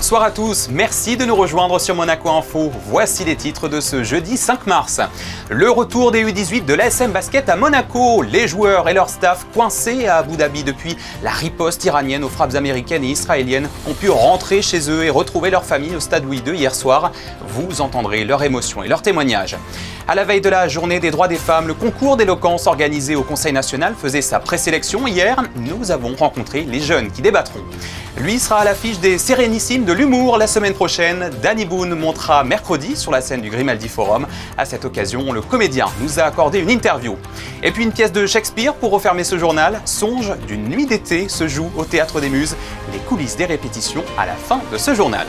Bonsoir à tous, merci de nous rejoindre sur Monaco Info. Voici les titres de ce jeudi 5 mars. Le retour des U18 de l'ASM Basket à Monaco. Les joueurs et leur staff coincés à Abu Dhabi depuis la riposte iranienne aux frappes américaines et israéliennes ont pu rentrer chez eux et retrouver leur famille au stade Louis II hier soir. Vous entendrez leurs émotions et leurs témoignages. À la veille de la journée des droits des femmes, le concours d'éloquence organisé au Conseil national faisait sa présélection hier. Nous avons rencontré les jeunes qui débattront. Lui sera à l'affiche des Sérénissimes de l'humour la semaine prochaine. Danny Boone montera mercredi sur la scène du Grimaldi Forum. À cette occasion, le comédien nous a accordé une interview. Et puis une pièce de Shakespeare pour refermer ce journal. Songe d'une nuit d'été se joue au Théâtre des Muses. Les coulisses des répétitions à la fin de ce journal.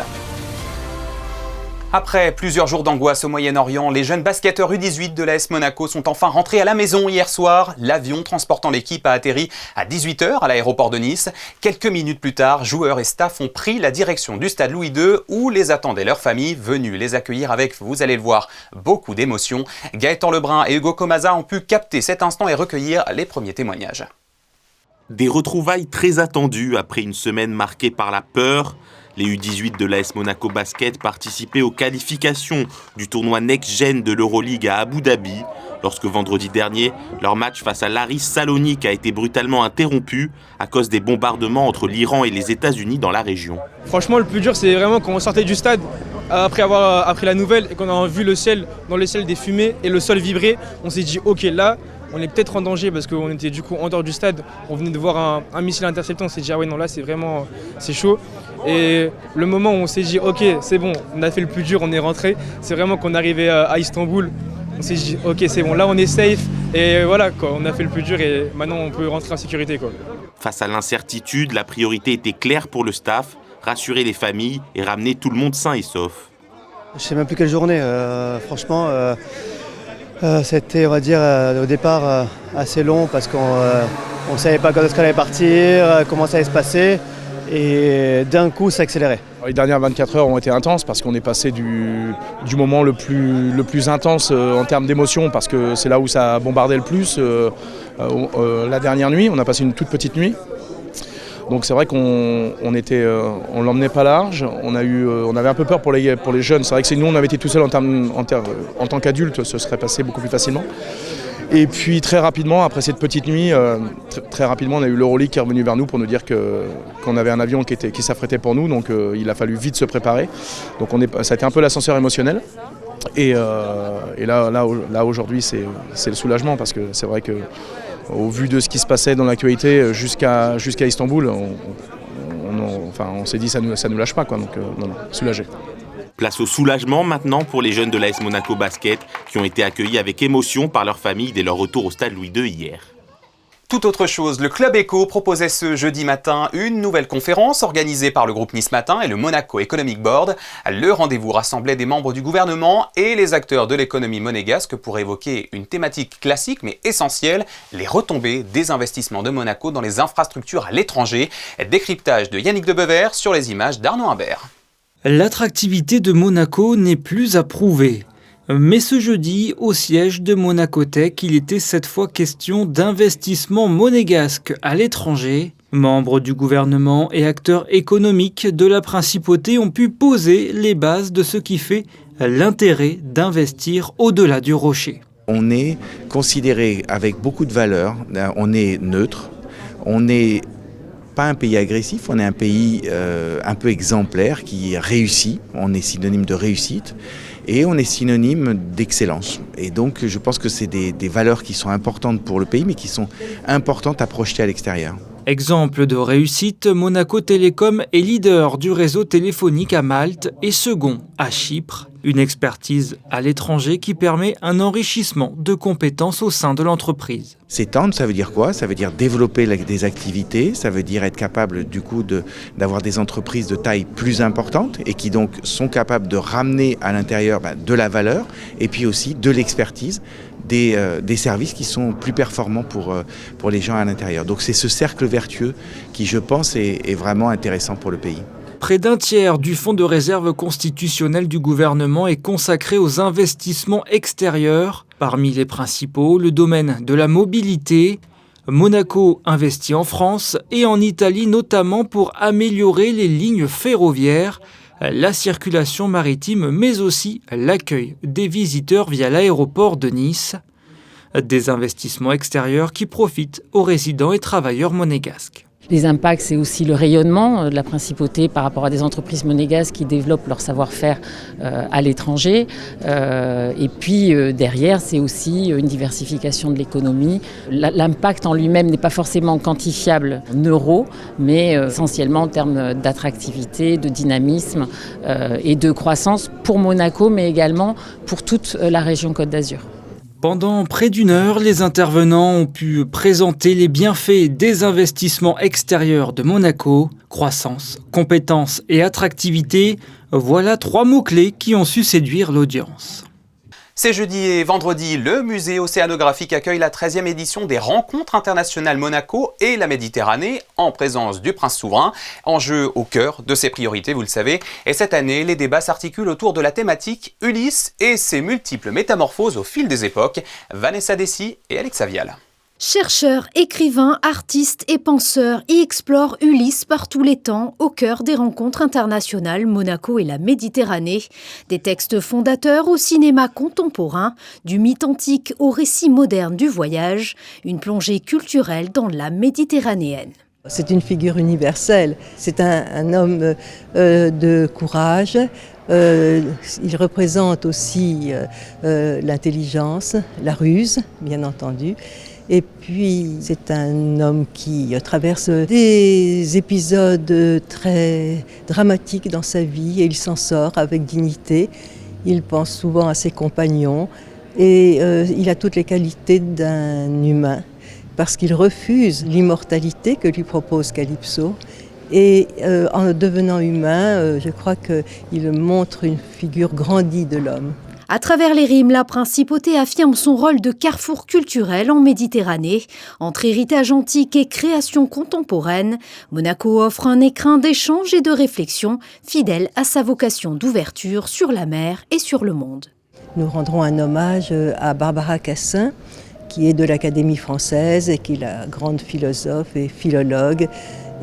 Après plusieurs jours d'angoisse au Moyen-Orient, les jeunes basketteurs U18 de l'AS Monaco sont enfin rentrés à la maison hier soir. L'avion transportant l'équipe a atterri à 18h à l'aéroport de Nice. Quelques minutes plus tard, joueurs et staff ont pris la direction du stade Louis II où les attendaient leurs familles venues les accueillir avec, vous allez le voir, beaucoup d'émotions. Gaëtan Lebrun et Hugo Comaza ont pu capter cet instant et recueillir les premiers témoignages. Des retrouvailles très attendues après une semaine marquée par la peur. Les U18 de l'AS Monaco Basket participaient aux qualifications du tournoi Next Gen de l'Euroleague à Abu Dhabi, lorsque vendredi dernier, leur match face à l'Aris Salonique a été brutalement interrompu à cause des bombardements entre l'Iran et les États-Unis dans la région. Franchement, le plus dur, c'est vraiment quand on sortait du stade, après avoir appris la nouvelle et qu'on a vu le ciel, dans le ciel des fumées et le sol vibrer, on s'est dit ok, là, on est peut-être en danger parce qu'on était du coup en dehors du stade, on venait de voir un missile intercepté, on s'est dit ah ouais non là c'est chaud. Et le moment où on s'est dit ok c'est bon, on a fait le plus dur, on est rentré, c'est vraiment qu'on est arrivé à Istanbul, on s'est dit ok c'est bon, là on est safe et voilà quoi, on a fait le plus dur et maintenant on peut rentrer en sécurité quoi. Face à l'incertitude, la priorité était claire pour le staff, rassurer les familles et ramener tout le monde sain et sauf. Je sais même plus quelle journée, franchement c'était on va dire au départ assez long parce qu'on ne savait pas quand est-ce qu'on allait partir, comment ça allait se passer. Et d'un coup, ça accélérait. Les dernières 24 heures ont été intenses parce qu'on est passé du moment le plus intense en termes d'émotion, parce que c'est là où ça a bombardé le plus. La dernière nuit, on a passé une toute petite nuit. Donc c'est vrai qu'on l'emmenait pas large. On avait un peu peur pour les jeunes. C'est vrai que si nous on avait été tout seul en tant qu'adultes, ce serait passé beaucoup plus facilement. Et puis très rapidement, après cette petite nuit, très rapidement, on a eu l'Euroleague qui est revenu vers nous pour nous dire qu'on avait un avion qui s'affrétait pour nous, donc il a fallu vite se préparer. Donc ça a été un peu l'ascenseur émotionnel. Et là aujourd'hui, c'est le soulagement parce que c'est vrai que au vu de ce qui se passait dans l'actualité jusqu'à Istanbul, on s'est dit ça nous lâche pas quoi. Donc non, soulagé. Place au soulagement maintenant pour les jeunes de l'AS Monaco Basket qui ont été accueillis avec émotion par leur famille dès leur retour au stade Louis II hier. Tout autre chose, le Club Éco proposait ce jeudi matin une nouvelle conférence organisée par le groupe Nice Matin et le Monaco Economic Board. Le rendez-vous rassemblait des membres du gouvernement et les acteurs de l'économie monégasque pour évoquer une thématique classique mais essentielle, les retombées des investissements de Monaco dans les infrastructures à l'étranger. Décryptage de Yannick Debever sur les images d'Arnaud Imbert. L'attractivité de Monaco n'est plus à prouver. Mais ce jeudi, au siège de Monaco Tech, il était cette fois question d'investissement monégasque à l'étranger. Membres du gouvernement et acteurs économiques de la principauté ont pu poser les bases de ce qui fait l'intérêt d'investir au-delà du rocher. On est considéré avec beaucoup de valeur, on est neutre, on n'est pas un pays agressif, on est un pays un peu exemplaire qui réussit, on est synonyme de réussite. Et on est synonyme d'excellence. Et donc je pense que c'est des valeurs qui sont importantes pour le pays, mais qui sont importantes à projeter à l'extérieur. Exemple de réussite, Monaco Télécom est leader du réseau téléphonique à Malte et second à Chypre. Une expertise à l'étranger qui permet un enrichissement de compétences au sein de l'entreprise. S'étendre, ça veut dire quoi ? Ça veut dire développer des activités, ça veut dire être capable du coup d'avoir des entreprises de taille plus importante et qui donc sont capables de ramener à l'intérieur de la valeur et puis aussi de l'expertise, des services qui sont plus performants pour les gens à l'intérieur. Donc c'est ce cercle vertueux qui, je pense, est vraiment intéressant pour le pays. Près d'un tiers du fonds de réserve constitutionnel du gouvernement est consacré aux investissements extérieurs. Parmi les principaux, le domaine de la mobilité. Monaco investit en France et en Italie notamment pour améliorer les lignes ferroviaires. la circulation maritime, mais aussi l'accueil des visiteurs via l'aéroport de Nice. Des investissements extérieurs qui profitent aux résidents et travailleurs monégasques. Les impacts, c'est aussi le rayonnement de la principauté par rapport à des entreprises monégasques qui développent leur savoir-faire à l'étranger. Et puis derrière, c'est aussi une diversification de l'économie. L'impact en lui-même n'est pas forcément quantifiable en euros, mais essentiellement en termes d'attractivité, de dynamisme et de croissance pour Monaco, mais également pour toute la région Côte d'Azur. Pendant près d'une heure, les intervenants ont pu présenter les bienfaits des investissements extérieurs de Monaco. Croissance, compétences et attractivité, voilà 3 mots-clés qui ont su séduire l'audience. C'est jeudi et vendredi, le musée océanographique accueille la 13e édition des Rencontres internationales Monaco et la Méditerranée en présence du prince souverain. Enjeu au cœur de ses priorités, vous le savez. Et cette année, les débats s'articulent autour de la thématique Ulysse et ses multiples métamorphoses au fil des époques. Vanessa Dessy et Alexa Vial. Chercheurs, écrivains, artistes et penseurs y explorent Ulysse par tous les temps au cœur des rencontres internationales Monaco et la Méditerranée. Des textes fondateurs au cinéma contemporain, du mythe antique au récit moderne du voyage, une plongée culturelle dans la méditerranéenne. C'est une figure universelle, c'est un homme de courage. Il représente aussi l'intelligence, la ruse, bien entendu. Et puis, c'est un homme qui traverse des épisodes très dramatiques dans sa vie et il s'en sort avec dignité. Il pense souvent à ses compagnons et il a toutes les qualités d'un humain parce qu'il refuse l'immortalité que lui propose Calypso. Et en devenant humain, je crois qu'il montre une figure grandie de l'homme. À travers les rimes, la principauté affirme son rôle de carrefour culturel en Méditerranée. Entre héritage antique et création contemporaine, Monaco offre un écrin d'échange et de réflexion fidèle à sa vocation d'ouverture sur la mer et sur le monde. Nous rendrons un hommage à Barbara Cassin, qui est de l'Académie française et qui est la grande philosophe et philologue,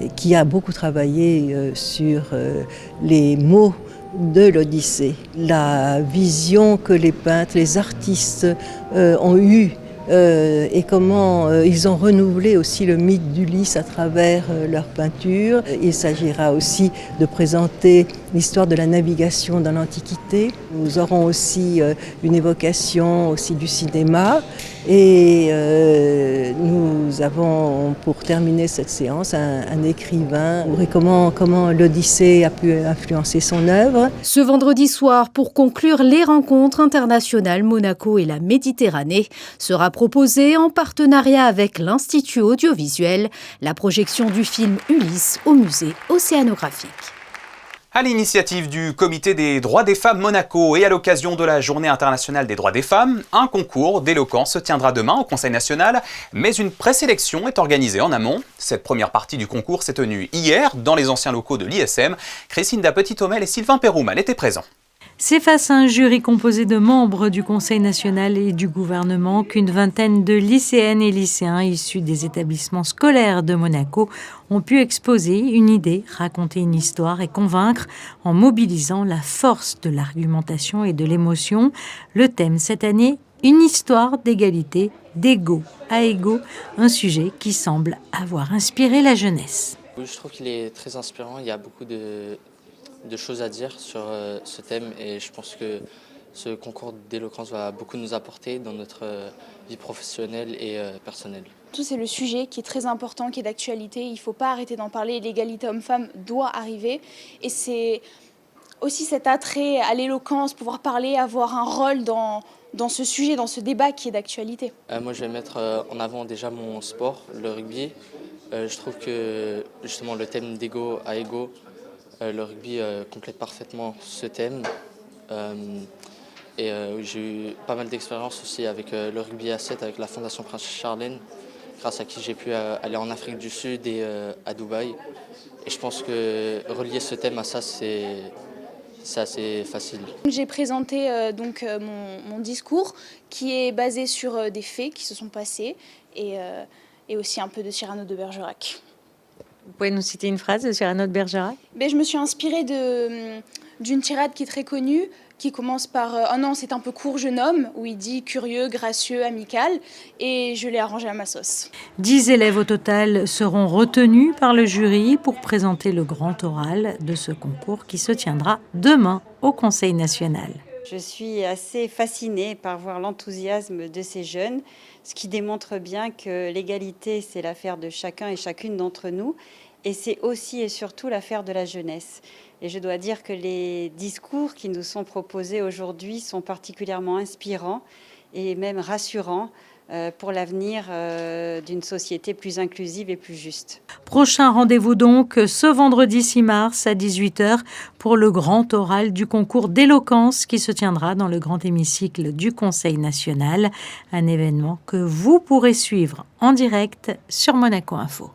et qui a beaucoup travaillé sur les mots de l'Odyssée. La vision que les peintres, les artistes ont eue et comment ils ont renouvelé aussi le mythe d'Ulysse à travers leurs peintures. Il s'agira aussi de présenter l'histoire de la navigation dans l'Antiquité. Nous aurons aussi une évocation aussi du cinéma et nous avons pour terminer cette séance un écrivain et comment l'Odyssée a pu influencer son œuvre. Ce vendredi soir, pour conclure les rencontres internationales Monaco et la Méditerranée, sera proposée en partenariat avec l'Institut audiovisuel la projection du film Ulysse au musée océanographique. À l'initiative du Comité des droits des femmes Monaco et à l'occasion de la Journée internationale des droits des femmes, un concours d'éloquence se tiendra demain au Conseil national, mais une présélection est organisée en amont. Cette première partie du concours s'est tenue hier dans les anciens locaux de l'ISM. Christine Petit-Homel et Sylvain Péroumal étaient présents. C'est face à un jury composé de membres du Conseil national et du gouvernement qu'une vingtaine de lycéennes et lycéens issus des établissements scolaires de Monaco ont pu exposer une idée, raconter une histoire et convaincre en mobilisant la force de l'argumentation et de l'émotion. Le thème cette année, une histoire d'égalité, d'égaux à égaux, un sujet qui semble avoir inspiré la jeunesse. Je trouve qu'il est très inspirant, il y a beaucoup de choses à dire sur ce thème et je pense que ce concours d'éloquence va beaucoup nous apporter dans notre vie professionnelle et personnelle. C'est le sujet qui est très important, qui est d'actualité. Il ne faut pas arrêter d'en parler. L'égalité homme-femme doit arriver. Et c'est aussi cet attrait à l'éloquence, pouvoir parler, avoir un rôle dans ce sujet, dans ce débat qui est d'actualité. Moi, je vais mettre en avant déjà mon sport, le rugby. Je trouve que justement le thème d'égaux à égaux, le rugby complète parfaitement ce thème. J'ai eu pas mal d'expérience aussi avec le rugby à 7, avec la Fondation Prince Charles, grâce à qui j'ai pu aller en Afrique du Sud et à Dubaï. Et je pense que relier ce thème à ça, c'est assez facile. J'ai présenté mon discours qui est basé sur des faits qui se sont passés et aussi un peu de Cyrano de Bergerac. Vous pouvez nous citer une phrase de Cyrano de Bergerac? Je me suis inspirée d'une tirade qui est très connue, qui commence par « Oh non, c'est un peu court, jeune homme », où il dit « curieux, gracieux, amical », et je l'ai arrangé à ma sauce. 10 élèves au total seront retenus par le jury pour présenter le grand oral de ce concours qui se tiendra demain au Conseil national. Je suis assez fascinée par voir l'enthousiasme de ces jeunes, ce qui démontre bien que l'égalité, c'est l'affaire de chacun et chacune d'entre nous, et c'est aussi et surtout l'affaire de la jeunesse. Et je dois dire que les discours qui nous sont proposés aujourd'hui sont particulièrement inspirants et même rassurants pour l'avenir d'une société plus inclusive et plus juste. Prochain rendez-vous donc ce vendredi 6 mars à 18h pour le grand oral du concours d'éloquence qui se tiendra dans le grand hémicycle du Conseil national. Un événement que vous pourrez suivre en direct sur Monaco Info.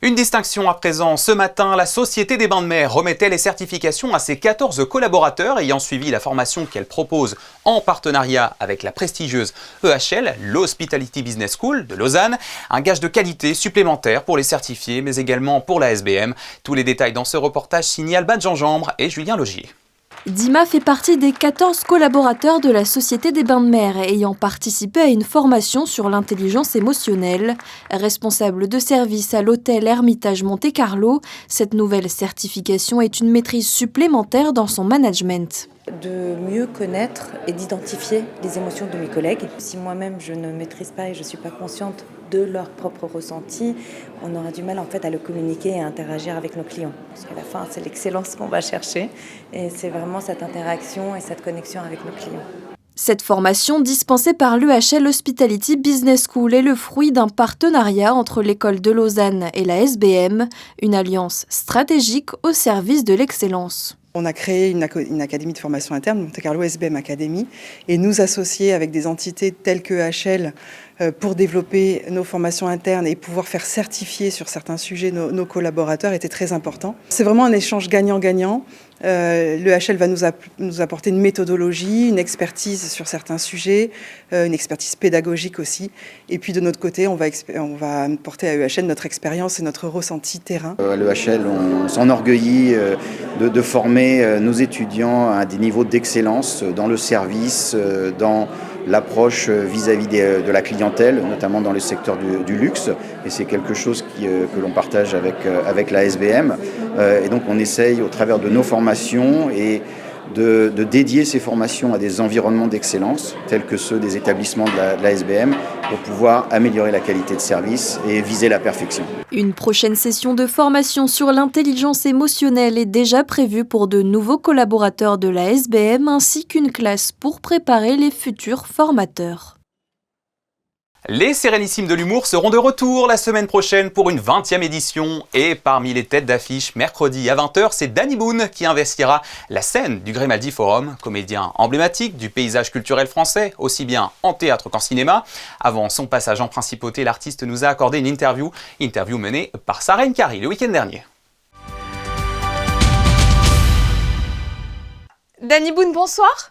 Une distinction à présent. Ce matin, la Société des Bains de Mer remettait les certifications à ses 14 collaborateurs ayant suivi la formation qu'elle propose en partenariat avec la prestigieuse EHL, l'Hospitality Business School de Lausanne. Un gage de qualité supplémentaire pour les certifiés, mais également pour la SBM. Tous les détails dans ce reportage signé Alban Jean-Jambre et Julien Logier. Dima fait partie des 14 collaborateurs de la Société des Bains de Mer ayant participé à une formation sur l'intelligence émotionnelle. Responsable de service à l'hôtel Hermitage Monte-Carlo, cette nouvelle certification est une maîtrise supplémentaire dans son management. De mieux connaître et d'identifier les émotions de mes collègues. Si moi-même je ne maîtrise pas et je ne suis pas consciente de leur propre ressenti, on aura du mal en fait à le communiquer et à interagir avec nos clients. Parce qu'à la fin, c'est l'excellence qu'on va chercher et c'est vraiment cette interaction et cette connexion avec nos clients. Cette formation dispensée par l'EHL Hospitality Business School est le fruit d'un partenariat entre l'école de Lausanne et la SBM, une alliance stratégique au service de l'excellence. On a créé une académie de formation interne, Monte Carlo SBM Academy, et nous associer avec des entités telles que EHL pour développer nos formations internes et pouvoir faire certifier sur certains sujets nos collaborateurs était très important. C'est vraiment un échange gagnant-gagnant. L'EHL va nous apporter une méthodologie, une expertise sur certains sujets, une expertise pédagogique aussi. Et puis de notre côté, on va porter à EHL notre expérience et notre ressenti terrain. À l'EHL, on s'enorgueillit de former nos étudiants à des niveaux d'excellence dans le service, dans l'approche vis-à-vis de la clientèle, notamment dans le secteur du luxe. Et c'est quelque chose que l'on partage avec la SBM. Et donc on essaye, au travers de nos formations, et de dédier ces formations à des environnements d'excellence, tels que ceux des établissements de la SBM, pour pouvoir améliorer la qualité de service et viser la perfection. Une prochaine session de formation sur l'intelligence émotionnelle est déjà prévue pour de nouveaux collaborateurs de la SBM, ainsi qu'une classe pour préparer les futurs formateurs. Les Sérénissimes de l'humour seront de retour la semaine prochaine pour une 20e édition. Et parmi les têtes d'affiche, mercredi à 20h, c'est Danny Boone qui investira la scène du Grimaldi Forum, comédien emblématique du paysage culturel français, aussi bien en théâtre qu'en cinéma. Avant son passage en principauté, l'artiste nous a accordé une interview menée par Sarah Nkari le week-end dernier. Danny Boone, bonsoir.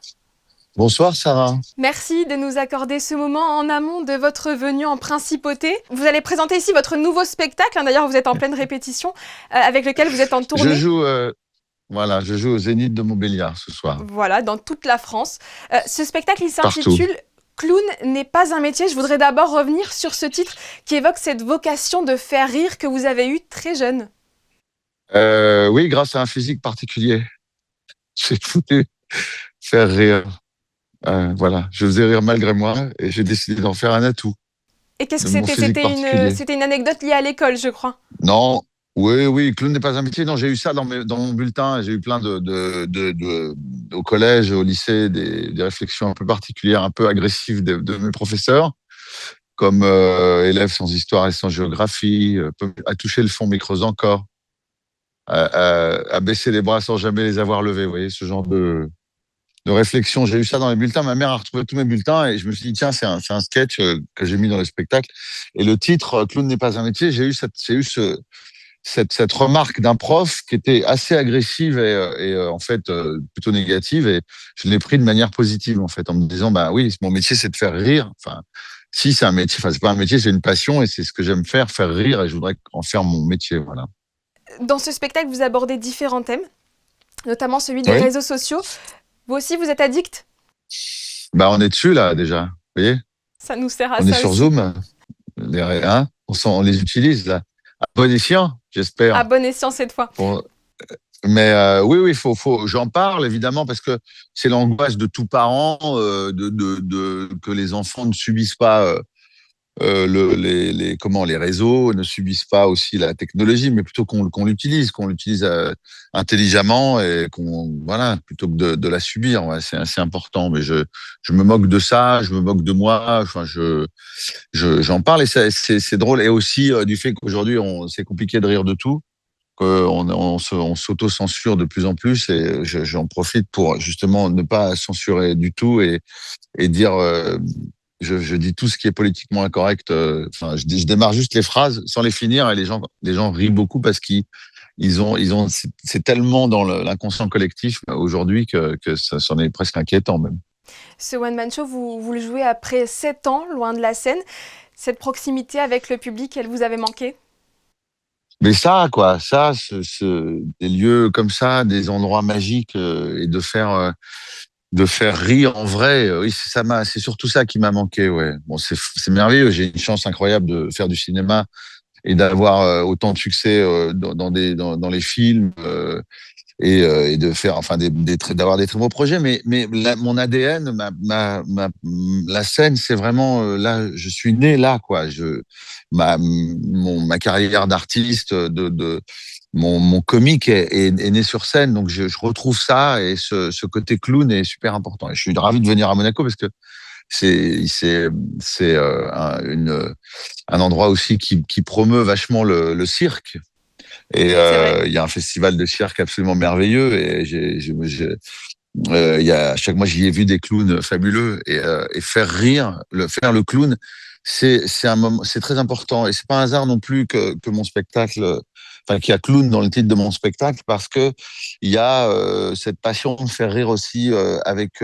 Bonsoir Sarah. Merci de nous accorder ce moment en amont de votre venue en principauté. Vous allez présenter ici votre nouveau spectacle, d'ailleurs vous êtes en pleine répétition, avec lequel vous êtes en tournée. Je joue au Zénith de Montbéliard ce soir. Voilà, dans toute la France. Ce spectacle, il s'intitule « Clown n'est pas un métier ». Je voudrais d'abord revenir sur ce titre qui évoque cette vocation de faire rire que vous avez eue très jeune. Oui, grâce à un physique particulier. J'ai voulu faire rire. Voilà, je faisais rire malgré moi et j'ai décidé d'en faire un atout. Et qu'est-ce que c'était ? C'était une anecdote liée à l'école, je crois. Non, oui, clown n'est pas un métier. Non, j'ai eu ça dans mon bulletin. J'ai eu plein au collège, au lycée, des réflexions un peu particulières, un peu agressives de mes professeurs, comme élève sans histoire et sans géographie, à toucher le fond mais creuse encore, à baisser les bras sans jamais les avoir levés. Vous voyez, ce genre de réflexion. J'ai eu ça dans les bulletins. Ma mère a retrouvé tous mes bulletins et je me suis dit, tiens, c'est un sketch que j'ai mis dans le spectacle. Et le titre, Clown n'est pas un métier, j'ai eu cette remarque d'un prof qui était assez agressive et en fait plutôt négative, et je l'ai pris de manière positive en fait, en me disant, bah oui, mon métier c'est de faire rire. Enfin, si c'est un métier, c'est pas un métier, c'est une passion et c'est ce que j'aime faire rire, et je voudrais en faire mon métier, voilà. dans ce spectacle, vous abordez différents thèmes, notamment celui des réseaux sociaux. Vous aussi, vous êtes addict ? On est dessus, là, déjà. Vous voyez ? Ça nous sert à on ça est sur aussi. Zoom. On les utilise, là. À bon escient, j'espère. À bon escient cette fois. Mais oui, j'en parle évidemment parce que c'est l'angoisse de tout parent que les enfants ne subissent pas les réseaux, ne subissent pas aussi la technologie, mais plutôt qu'on l'utilise intelligemment et plutôt que de la subir. Ouais, c'est assez important. Mais je me moque de ça, je me moque de moi. Enfin, j'en parle et c'est drôle. Et aussi du fait qu'aujourd'hui c'est compliqué de rire de tout. On s'auto-censure de plus en plus et j'en profite pour justement ne pas censurer du tout et dire je dis tout ce qui est politiquement incorrect. Je démarre juste les phrases sans les finir et les gens rient beaucoup parce c'est tellement dans l'inconscient collectif aujourd'hui que ça c'en est presque inquiétant même. Ce one-man show, vous le jouez après 7 ans, loin de la scène. Cette proximité avec le public, elle vous avait manqué ? Mais des lieux comme ça, des endroits magiques et de faire rire en vrai, oui, c'est surtout ça qui m'a manqué, ouais. Bon, c'est merveilleux, j'ai une chance incroyable de faire du cinéma et d'avoir autant de succès dans les films et de faire d'avoir des très beaux projets, mais mon ADN, la scène, c'est vraiment là, je suis né là, quoi. Ma carrière d'artiste, mon comique est né sur scène, donc je retrouve ça et ce côté clown est super important. Et je suis ravi de venir à Monaco parce que c'est un endroit aussi qui promeut vachement le cirque. Et il y a un festival de cirque absolument merveilleux et chaque mois j'y ai vu des clowns fabuleux et faire rire, faire le clown, c'est très important et c'est pas un hasard non plus que mon spectacle, qu'il y a clown dans le titre de mon spectacle parce que il y a cette passion de faire rire aussi avec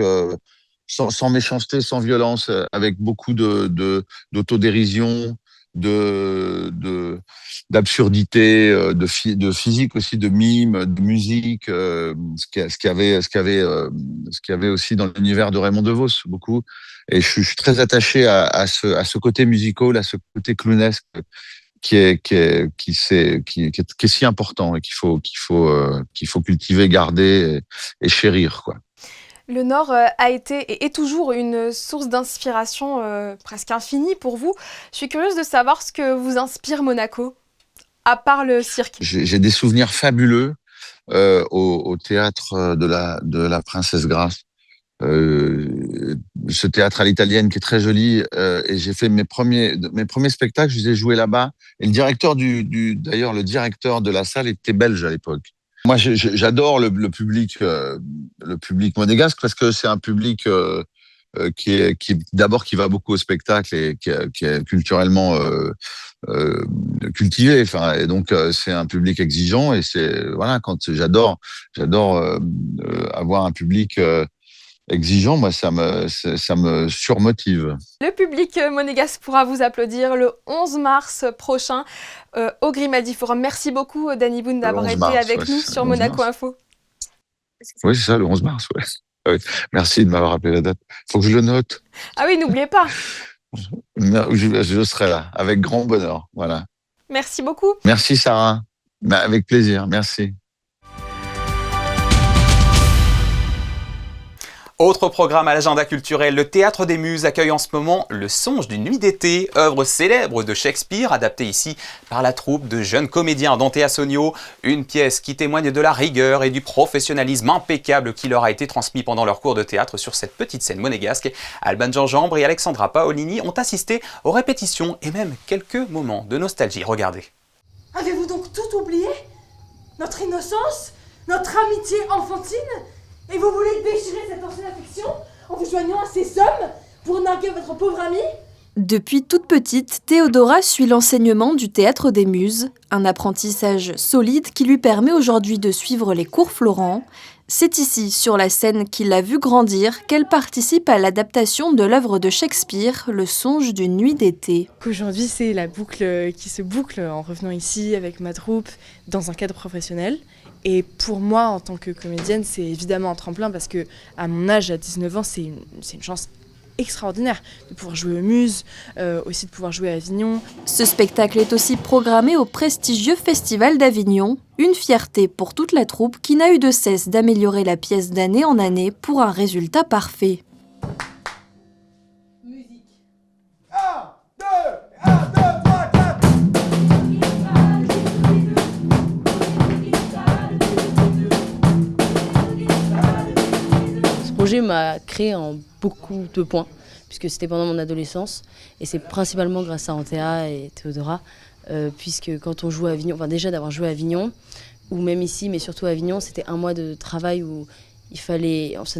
sans méchanceté, sans violence, avec beaucoup d'autodérision, d'absurdité, de physique aussi, de mime, de musique, ce qu'il y avait aussi dans l'univers de Raymond DeVos beaucoup. Et je suis très attaché à ce côté musical, à ce côté clownesque qui est si important et qu'il faut cultiver, garder et chérir, quoi. Le Nord a été et est toujours une source d'inspiration presque infinie pour vous. Je suis curieuse de savoir ce que vous inspire Monaco, à part le cirque. J'ai des souvenirs fabuleux au théâtre de la Princesse Grasse. Ce théâtre à l'italienne qui est très joli et j'ai fait mes premiers spectacles, je les ai joués là-bas. Et le directeur d'ailleurs le directeur de la salle était belge à l'époque. Moi, j'adore le public monégasque parce que c'est un public qui d'abord qui va beaucoup au spectacle et qui est culturellement cultivé. Enfin, et donc c'est un public exigeant et j'adore avoir un public exigeant. Moi, ça me surmotive. Le public monégasque pourra vous applaudir le 11 mars prochain au Grimaldi Forum. Merci beaucoup, Danny Boone, d'avoir été avec nous sur Monaco Info. Oui, c'est ça, le 11 mars. Ouais. Oui. Merci de m'avoir rappelé la date. Il faut que je le note. Ah oui, n'oubliez pas. Je serai là, avec grand bonheur. Voilà. Merci beaucoup. Merci, Sarah. Avec plaisir, merci. Autre programme à l'agenda culturel, le Théâtre des Muses accueille en ce moment Le Songe d'une nuit d'été, œuvre célèbre de Shakespeare, adaptée ici par la troupe de jeunes comédiens Dante Assonio, une pièce qui témoigne de la rigueur et du professionnalisme impeccable qui leur a été transmis pendant leur cours de théâtre sur cette petite scène monégasque. Alban Gingembre et Alexandra Paolini ont assisté aux répétitions et même quelques moments de nostalgie. Regardez. Avez-vous donc tout oublié ? Notre innocence ? Notre amitié enfantine ? Et vous voulez déchirer cette ancienne affection en vous joignant à ces hommes pour narguer votre pauvre amie ? Depuis toute petite, Théodora suit l'enseignement du Théâtre des Muses, un apprentissage solide qui lui permet aujourd'hui de suivre les cours Florent. C'est ici, sur la scène qu'il a vu grandir, qu'elle participe à l'adaptation de l'œuvre de Shakespeare, Le songe d'une nuit d'été. Aujourd'hui, c'est la boucle qui se boucle en revenant ici avec ma troupe dans un cadre professionnel. Et pour moi, en tant que comédienne, c'est évidemment un tremplin parce que à mon âge, à 19 ans, c'est une chance extraordinaire de pouvoir jouer aux Muses, aussi de pouvoir jouer à Avignon. Ce spectacle est aussi programmé au prestigieux Festival d'Avignon, une fierté pour toute la troupe qui n'a eu de cesse d'améliorer la pièce d'année en année pour un résultat parfait. Ce projet m'a créé en beaucoup de points, puisque c'était pendant mon adolescence, et c'est principalement grâce à Antea et Théodora, puisque quand on joue à Avignon, enfin déjà d'avoir joué à Avignon, ou même ici, mais surtout à Avignon, c'était un mois de travail où ça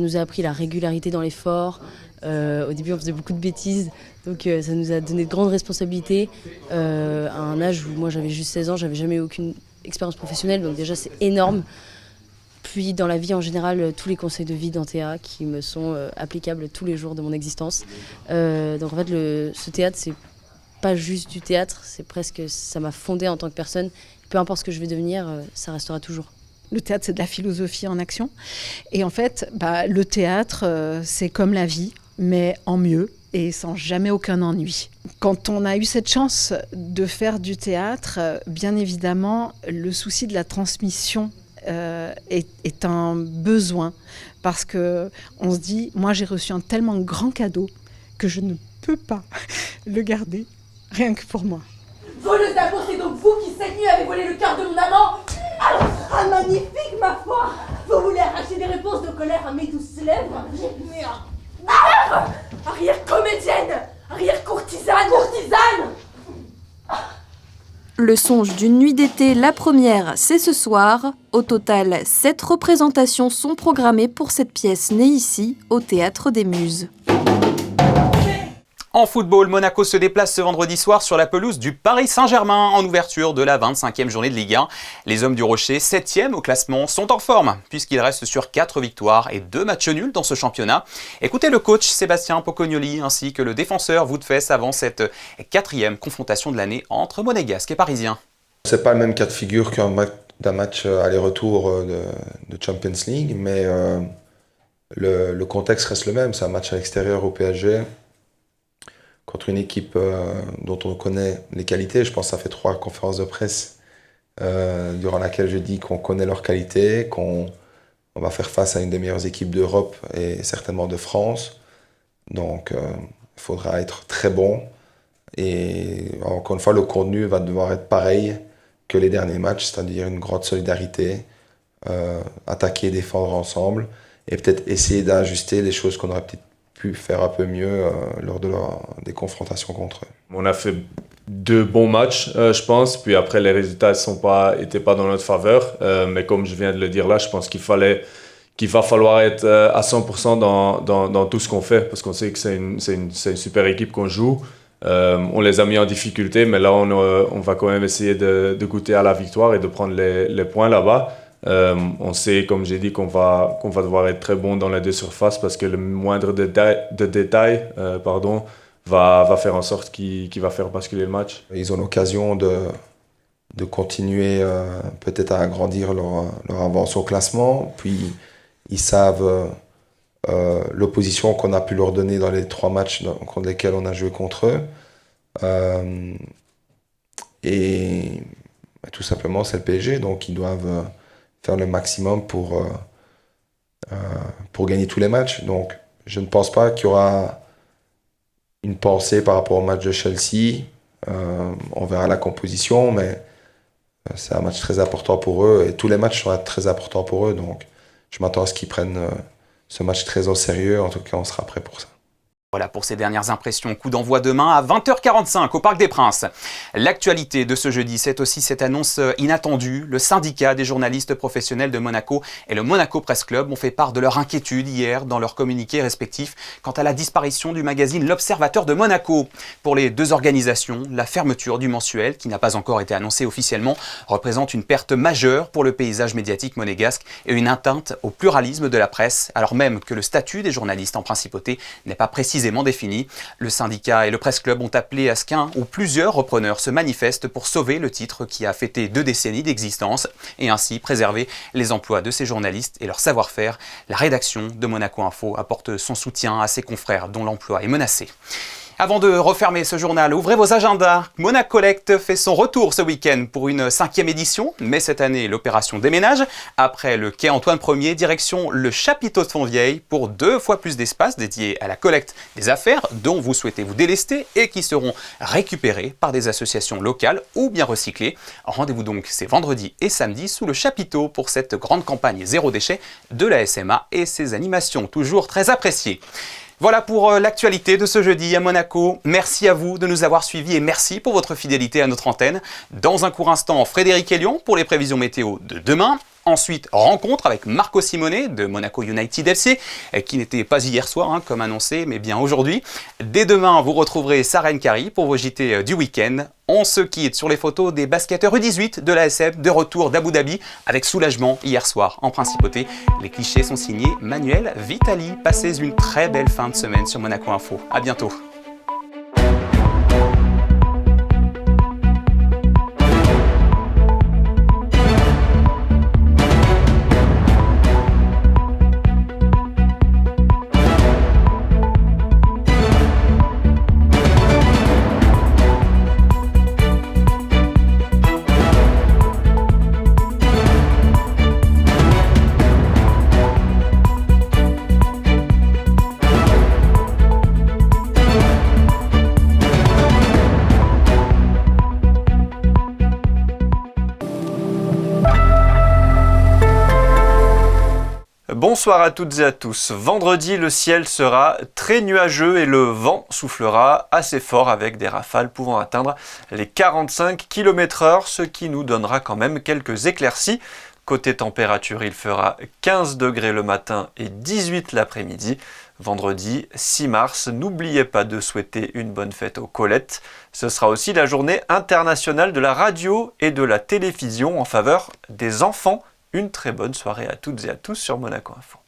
nous a appris la régularité dans l'effort. Au début, on faisait beaucoup de bêtises, donc ça nous a donné de grandes responsabilités. À un âge où moi j'avais juste 16 ans, j'avais jamais eu aucune expérience professionnelle, donc déjà c'est énorme. Puis dans la vie en général, tous les conseils de vie d'Antea qui me sont applicables tous les jours de mon existence. Donc en fait, ce théâtre, c'est pas juste du théâtre, c'est presque, ça m'a fondée en tant que personne. Peu importe ce que je vais devenir, ça restera toujours. Le théâtre, c'est de la philosophie en action. Et en fait, le théâtre, c'est comme la vie, mais en mieux et sans jamais aucun ennui. Quand on a eu cette chance de faire du théâtre, bien évidemment, le souci de la transmission est un besoin, parce qu'on se dit, moi j'ai reçu un tellement grand cadeau que je ne peux pas le garder, rien que pour moi. Voleuse d'amour, c'est donc vous qui cette nuit avez volé le cœur de mon amant? Ah, magnifique, ma foi! Vous voulez arracher des réponses de colère à mes douces lèvres? Mais arrière comédienne! Arrière courtisane! Courtisane! Le songe d'une nuit d'été, la première, c'est ce soir. Au total, 7 représentations sont programmées pour cette pièce née ici, au Théâtre des Muses. En football, Monaco se déplace ce vendredi soir sur la pelouse du Paris Saint-Germain en ouverture de la 25e journée de Ligue 1. Les hommes du Rocher, 7e au classement, sont en forme puisqu'ils restent sur 4 victoires et 2 matchs nuls dans ce championnat. Écoutez le coach Sébastien Pocognoli ainsi que le défenseur Woutfès avant cette 4e confrontation de l'année entre Monégasque et Parisiens. C'est pas le même cas de figure d'un match aller-retour de Champions League, mais le contexte reste le même. C'est un match à l'extérieur au PSG. Contre une équipe dont on connaît les qualités. Je pense que ça fait 3 conférences de presse durant laquelle je dis qu'on connaît leurs qualités, qu'on va faire face à une des meilleures équipes d'Europe et certainement de France. Donc il faudra être très bon. Et encore une fois, le contenu va devoir être pareil que les derniers matchs, c'est-à-dire une grande solidarité, attaquer et défendre ensemble, et peut-être essayer d'ajuster les choses qu'on aurait peut-être pu faire un peu mieux lors des confrontations contre eux. On a fait 2 bons matchs, je pense, puis après les résultats n'étaient pas dans notre faveur, mais comme je viens de le dire là, je pense qu'il va falloir être à 100% dans tout ce qu'on fait, parce qu'on sait que c'est une super équipe qu'on joue. On les a mis en difficulté, mais là on va quand même essayer de goûter à la victoire et de prendre les points là-bas. On sait, comme j'ai dit, qu'on va devoir être très bon dans les 2 surfaces parce que le moindre détail va faire en sorte qu'il va faire basculer le match. Ils ont l'occasion de continuer peut-être à agrandir leur avance au classement, puis ils savent l'opposition qu'on a pu leur donner dans les 3 matchs contre lesquels on a joué contre eux. Et tout simplement, c'est le PSG, donc ils doivent faire le maximum pour gagner tous les matchs. Donc, je ne pense pas qu'il y aura une pensée par rapport au match de Chelsea. On verra la composition, mais c'est un match très important pour eux et tous les matchs seront très importants pour eux. Donc, je m'attends à ce qu'ils prennent ce match très au sérieux. En tout cas, on sera prêt pour ça. Voilà pour ces dernières impressions. Coup d'envoi demain à 20h45 au Parc des Princes. L'actualité de ce jeudi, c'est aussi cette annonce inattendue. Le syndicat des journalistes professionnels de Monaco et le Monaco Press Club ont fait part de leur inquiétude hier dans leurs communiqués respectifs quant à la disparition du magazine L'Observateur de Monaco. Pour les deux organisations, la fermeture du mensuel, qui n'a pas encore été annoncée officiellement, représente une perte majeure pour le paysage médiatique monégasque et une atteinte au pluralisme de la presse, alors même que le statut des journalistes en principauté n'est pas précisément défini. Le syndicat et le Press Club ont appelé à ce qu'un ou plusieurs repreneurs se manifestent pour sauver le titre qui a fêté 2 décennies d'existence et ainsi préserver les emplois de ces journalistes et leur savoir-faire. La rédaction de Monaco Info apporte son soutien à ses confrères dont l'emploi est menacé. Avant de refermer ce journal, ouvrez vos agendas. Monacollect fait son retour ce week-end pour une 5e édition, mais cette année l'opération déménage. Après le quai Antoine Ier, direction le chapiteau de Fontvieille pour 2 fois plus d'espace dédié à la collecte des affaires dont vous souhaitez vous délester et qui seront récupérées par des associations locales ou bien recyclées. Rendez-vous donc ces vendredis et samedis sous le chapiteau pour cette grande campagne zéro déchet de la SMA et ses animations toujours très appréciées. Voilà pour l'actualité de ce jeudi à Monaco. Merci à vous de nous avoir suivis et merci pour votre fidélité à notre antenne. Dans un court instant, Frédéric Elion pour les prévisions météo de demain. Ensuite, rencontre avec Marco Simone de Monaco United FC, qui n'était pas hier soir, comme annoncé, mais bien aujourd'hui. Dès demain, vous retrouverez Sarah Nkari pour vos JT du week-end. On se quitte sur les photos des basketteurs U18 de l'ASM de retour d'Abu Dhabi avec soulagement hier soir en principauté. Les clichés sont signés Manuel Vitali. Passez une très belle fin de semaine sur Monaco Info. À bientôt. Bonsoir à toutes et à tous. Vendredi, le ciel sera très nuageux et le vent soufflera assez fort avec des rafales pouvant atteindre les 45 km/h, ce qui nous donnera quand même quelques éclaircies. Côté température, il fera 15 degrés le matin et 18 l'après-midi. Vendredi 6 mars, n'oubliez pas de souhaiter une bonne fête aux Colettes. Ce sera aussi la journée internationale de la radio et de la télévision en faveur des enfants. Une très bonne soirée à toutes et à tous sur Monaco Info.